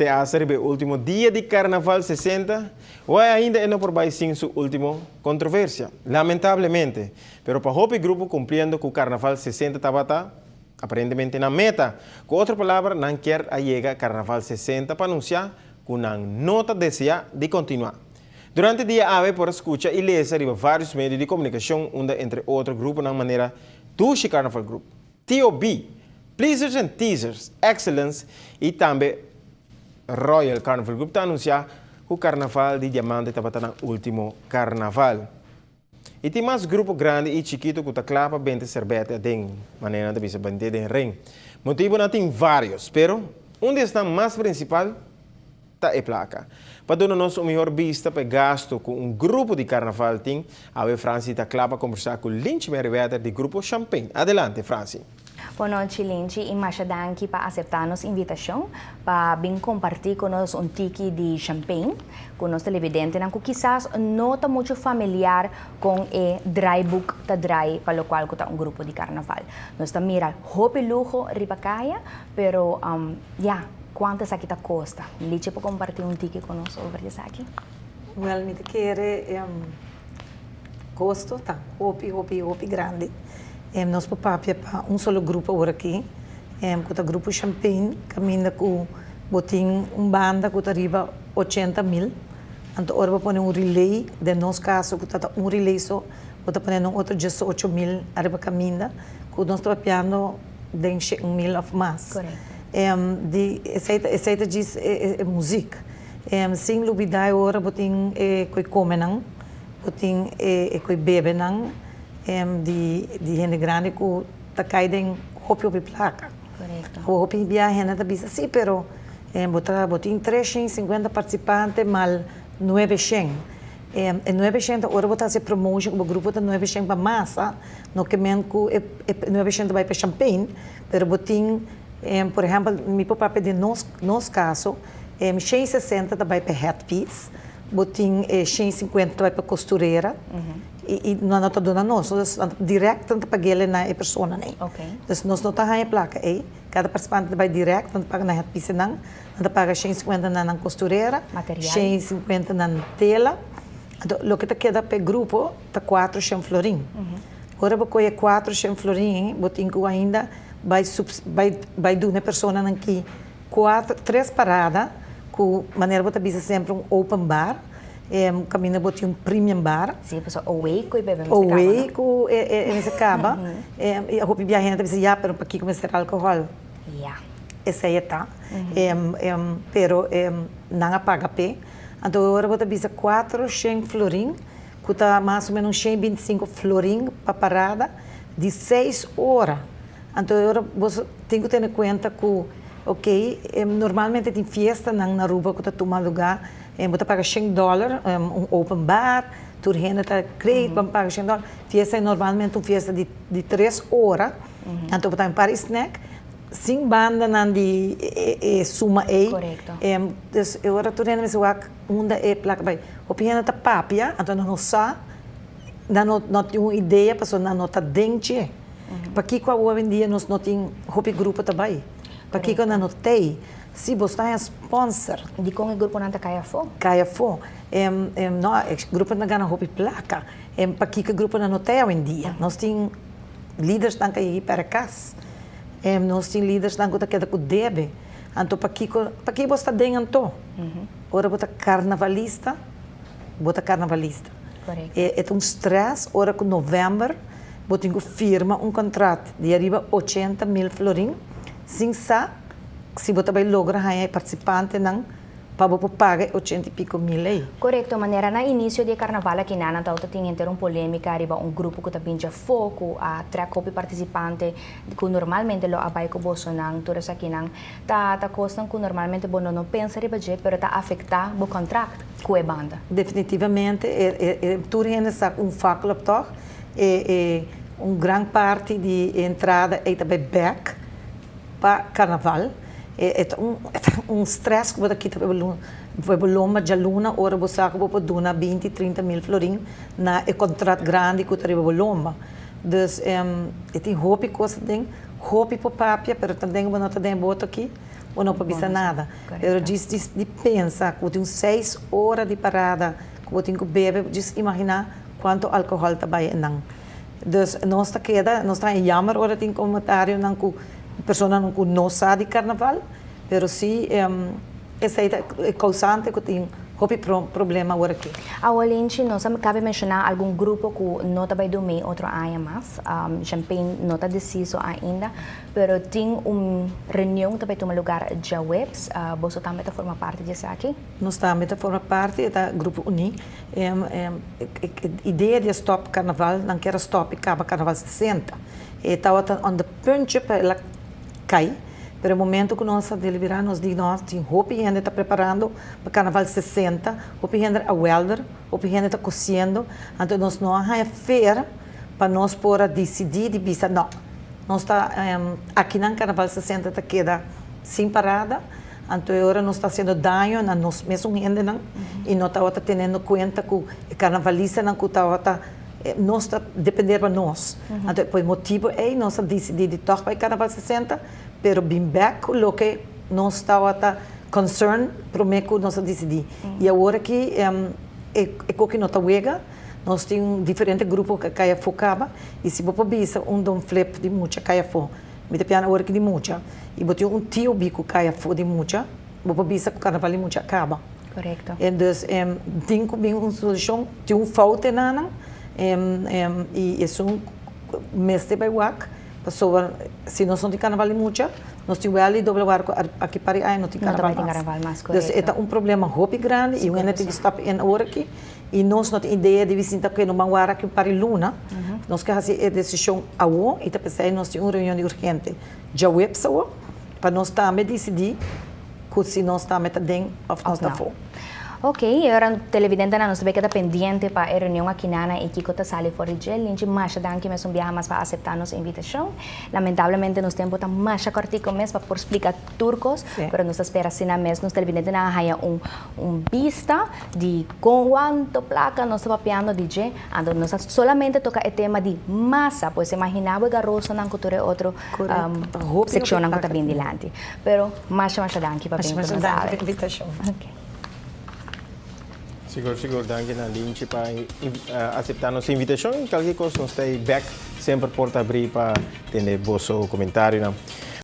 te hace el último día de Carnaval 60, o ainda no por sin su última controversia, lamentablemente. Pero para el grupo cumpliendo con Carnaval 60 tabata, aparentemente na meta. Com outra palavra, não quer llegar Carnaval 60 para anunciar que não nota deseja de continuar. Durante o dia, ave por escuta e ler vários meios de comunicação, onde, entre outros grupos, na maneira Tuxi Carnaval Group, TOB, Pleasers and Teasers, Excellence e também Royal Carnival Group, está anunciar que o Carnaval de Diamante estava no último Carnaval. E tem mais grupo grande e chiquito que está clapa bem de cerveja de maneira de bisa bem de ring. Motivo não tem vários, pero um dos mais principal está a placa. Para dar nos melhor vista para gasto com um grupo de carnaval tem, a Franci está clapa conversar com Lynch Meriwether do grupo Champagne. Adelante, Franci. Boa noite, Lynch, e machadanki para aceitar nossa invitação para vir compartilhar conosco um tiki de champanhe com os televidentes, que quizás não está muito familiar com o dry book da dry, para o qual está um grupo de carnaval. Nós estamos mirando hope luxo ribacaia, pero quanto isso aqui está custa? Lynch para compartilhar um tiki conosco sobre isso aqui? Well, me quer custo tá hope grande. Nós papapia para solo grupo agora aqui, com o grupo Champagne, caminha com botim banda com arriba 80.000. Então agora vou pôr relay, de nosso caso, com relay só, vou pôr outro 18.000 arriba caminha, com nós papiando de 1.000 of mais. Correto. Essa diz música. Sem dúvida agora botim coi come não, botim coi bebe não. De gente grande que está caindo hopi placa. Correto. O hopi viaja na tabisa sim, pero botin 350 participantes mal 900. 900 agora botar se promotion o grupo da 900 para massa, no que men ku 900 vai para Champagne, pero botin por exemplo, mi papá de nos caso, 160 vai para headpiece, botin 150 vai para costureira. E não está dando nós, direto para pagar na pessoa nem. Okay. Então nós não temos a placa, cada participante vai direto, não paga na headpiece não paga 150 na costureira, material, 150 na tela. Então o que queda para o grupo está 400 florim. Agora vou coger 400 florim, botin que ainda vai dar na pessoa aqui 3 paradas, com maneira de fazer sempre open bar. Caminha botar premium bar. Sim, pessoal, away ko bebe mas away ko se acaba. A roupa viajante diz já, pero para aqui começar álcool. Essa aí tá. Pero não paga pé. Então agora vou te 400 florim, que tá mais ou menos 125 florim para parada de 6 horas. Então agora você tem que ter em conta que normalmente tem festa na rua que tá tomando lugar. Você paga $100, open bar, turhena está crédito, vamos pagar $100. Fiesta é normalmente uma fiesta de 3 horas, então você para snack, sem banda não de suma aí. Correto. Eu agora turhena me suak onde é placa vai. O piano está papia, então não sabe, não tem uma ideia, pessoa não está dente. Para que com hoje em dia nós não tem hopi grupo também. Para que quando não tem se você é sponsor. De como o grupo não está caia fo? Caia fo. O grupo não ganha roupa placa. Para que o grupo não tem hoje em dia. Nós temos líderes que estão para casa. Nós temos líderes que estão com debe. Então, para que você está dentro? Ora, você carnavalista. Correto. É stress. Ora, com novembro, você firma contrato de arriba 80.000 florim. Sem sa se você vai lograr participante não para você pagar 80 e pico mil aí. Correto, maneira na início de carnaval aqui na Natal tinha ter uma polêmica arriba grupo que também já foco a tracopi participante que normalmente lo abay ko boso nang turas aqui nang ta costam que normalmente bono não pensa arriba je pero ta afecta o contrato com a banda. Definitivamente tudo é facto toch grande parte de entrada é também back para carnaval. É stress que você aqui vai lomba de aluna, ora você acaba por dar 20, 30 mil florim na contrato grande que você vai lomba. Então, tem roupa coisa tem roupa para papia, pero também você tem boto aqui, ou não precisa nada. Correto. Pero de pensar que tem 6 horas de parada, que tem que beber, diz imaginar quanto álcool também não. Dus nós está em jammer ora tem comentário não que pessoa não sabe de carnaval, pero sim essa é causante que tem problema agora aqui. Awalinchi, não cabe mencionar algum grupo que não está dormir outro ano mais. Champagne não está deciso ainda, pero tem reunião também toma lugar já webs. Você também está forma parte disso aqui? Nós também formamos parte do grupo Uni. Ideia de stop carnaval, não quero stop acaba carnaval 60. Estava on the punch para ela cair. Pero no momento que nós deliberar, nós digamos, tem roupa e está preparando para Carnaval 60, roupa e a welder, roupa e está cozinhando, então nós não há feira para nós por decidir de bisa, não. Nós está aqui no Carnaval 60 está queda sem parada, então agora nós está sendo dano na nós mesmo gente não, e nós está tendo conta que o carnavalista não está nós está depender de nós. Então, por motivo é nós decidir de tocar para Carnaval 60, pero bem back o que nós estava concern para o que nós decidir. E agora que é que nós está nós temos diferentes grupos que caia focava e se você bisa dom flip de muita caia fo, me te piano agora que de muita e você tio bico caia fo de muita, você bisa que o Carnaval de muita acaba. Correto. Então, tem que vir uma solução, tem falta nana. E isso mês de baiuac, pessoa se nós não tem carnaval em muita, nós temos ali doble barco aqui para aí não tem carnaval mais. Então é problema roupa grande e o ene tem que estar em hora aqui e nós não temos ideia de visitar que no manguara aqui para luna, nós queremos fazer a decisão ao e depois aí nós temos uma reunião urgente já web para nós também decidir que se nós também está dentro ou nós está fora. Ok, agora o televidente não se vê que está pendente para a reunião aqui na e que está sali fora de gel. Linchi mais danke mas viajar mais para aceitar nossa invitação. Lamentavelmente nos tempo está mais cortico mesmo para por explicar turcos, mas nós espera assim na mês nos televidente na haya vista de quanto placa nós está piano DJ, então nós solamente toca o tema de massa, pois imaginava que rosa não cultura outro seção não está bem dilante. Pero mais danke para a invitação. Ok. Siguro, danke na Linchi para aceitar nossa invitação. Qualquer coisa, nós estamos back sempre porta abrir para ter vosso comentário.